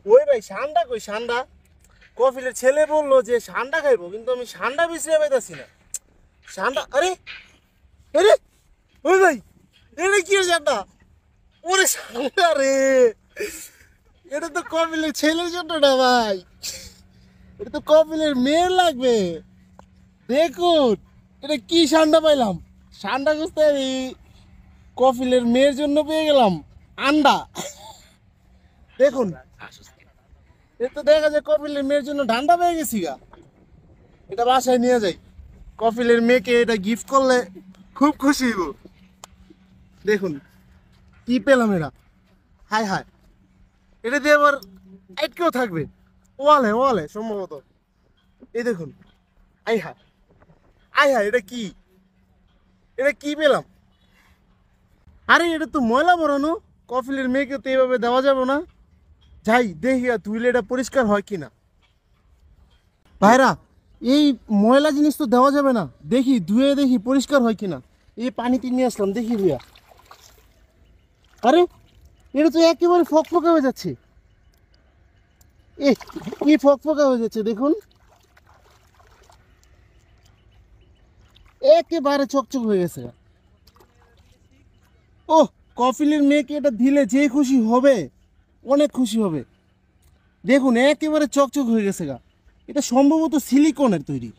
ওই ভাই সান্ডা কই সান্ডা? কফিলের ছেলে বললো যে সান্ডা খাইবো, কিন্তু আমি সান্ডা বিশ্রে পাইতাছি না। সান্ডা, আরে আরে ওই ভাই, এটা কি সান্ডা? ওরে সান্ডা রে, এটা তো কফিলের ছেলের জন্য না ভাই, এটা তো কফিলের মেয়ের লাগবে। দেখুন এটা কি সান্ডা পাইলাম, সান্ডা খুঁজতে আমি কফিলের মেয়ের জন্য পেয়ে গেলাম আন্ডা। দেখুন এ তো দেখা যায় কফিলের মেয়ের জন্য ঠান্ডা পেয়ে গেছি গা। এটা বাসায় নিয়ে যাই, কফিলের মেয়েকে এটা গিফট করলে খুব খুশি হইব। দেখুন কি পেলাম এটা, হায় হায়, এটা দিয়ে আবার আটকেও থাকবে ওয়ালে ওয়ালে সম্ভবত। এই দেখুন, আই হায় আই হায়, এটা কি, এটা কি পেলাম? আরে এটা তো ময়লা বরানো, কফিলের মেয়েকে তো এইভাবে দেওয়া যাবে না। যাই দেখি ধুইলে এটা পরিষ্কার হয় কিনা। ভাইরা এই ময়লা জিনিস তো দেওয়া যাবে না, দেখি ধুয়ে দেখি পরিষ্কার হয় কিনা। এই পানিতে নিয়ে আসলাম, দেখি ভুয়া। আরে এটা তো একেবারে ফকফকা হয়ে যাচ্ছে, এ কি ফকফকা হয়ে যাচ্ছে দেখুন, একেবারে চকচক হয়ে গেছে। ও, কফিলের মেয়েকে এটা দিলে যে খুশি হবে, অনেক খুশি হবে। দেখুন একেবারে চকচক হয়ে গেছে গা। এটা সম্ভবত সিলিকনের তৈরি,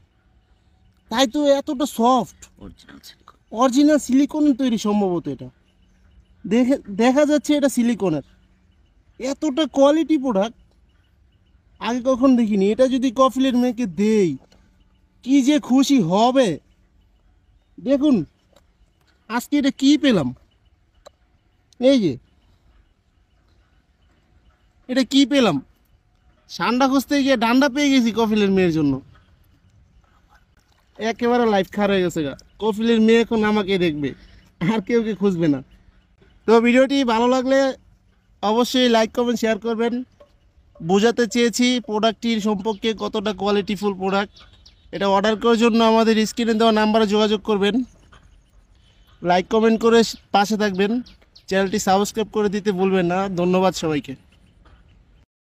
তাই তো এতটা সফট। অরিজিনাল সিলিকনের তৈরি সম্ভবত এটা, দেখে দেখা যাচ্ছে এটা সিলিকনের। এতটা কোয়ালিটি প্রোডাক্ট আগে কখন দেখিনি। এটা যদি কফিলের মেয়েকে দেই কি যে খুশি হবে। দেখুন আজকে এটা কি পেলাম, এই যে এটা কি পেলাম, সান্ডা খুঁজতে গিয়ে ডান্ডা পেয়ে গেছি কফিলের মেয়ের জন্য। একেবারে লাইফ খারাপ হয়ে গেছে গা, কফিলের মেয়ে এখন আমাকে দেখবে, আর কেউ কে খুঁজবে না। তো ভিডিওটি ভালো লাগলে অবশ্যই লাইক কমেন্ট শেয়ার করবেন। বোঝাতে চেয়েছি প্রোডাক্টটির সম্পর্কে কতটা কোয়ালিটিফুল প্রোডাক্ট। এটা অর্ডার করার জন্য আমাদের স্ক্রিনে দেওয়া নাম্বারে যোগাযোগ করবেন। লাইক কমেন্ট করে পাশে থাকবেন, চ্যানেলটি সাবস্ক্রাইব করে দিতে ভুলবেন না। ধন্যবাদ সবাইকে।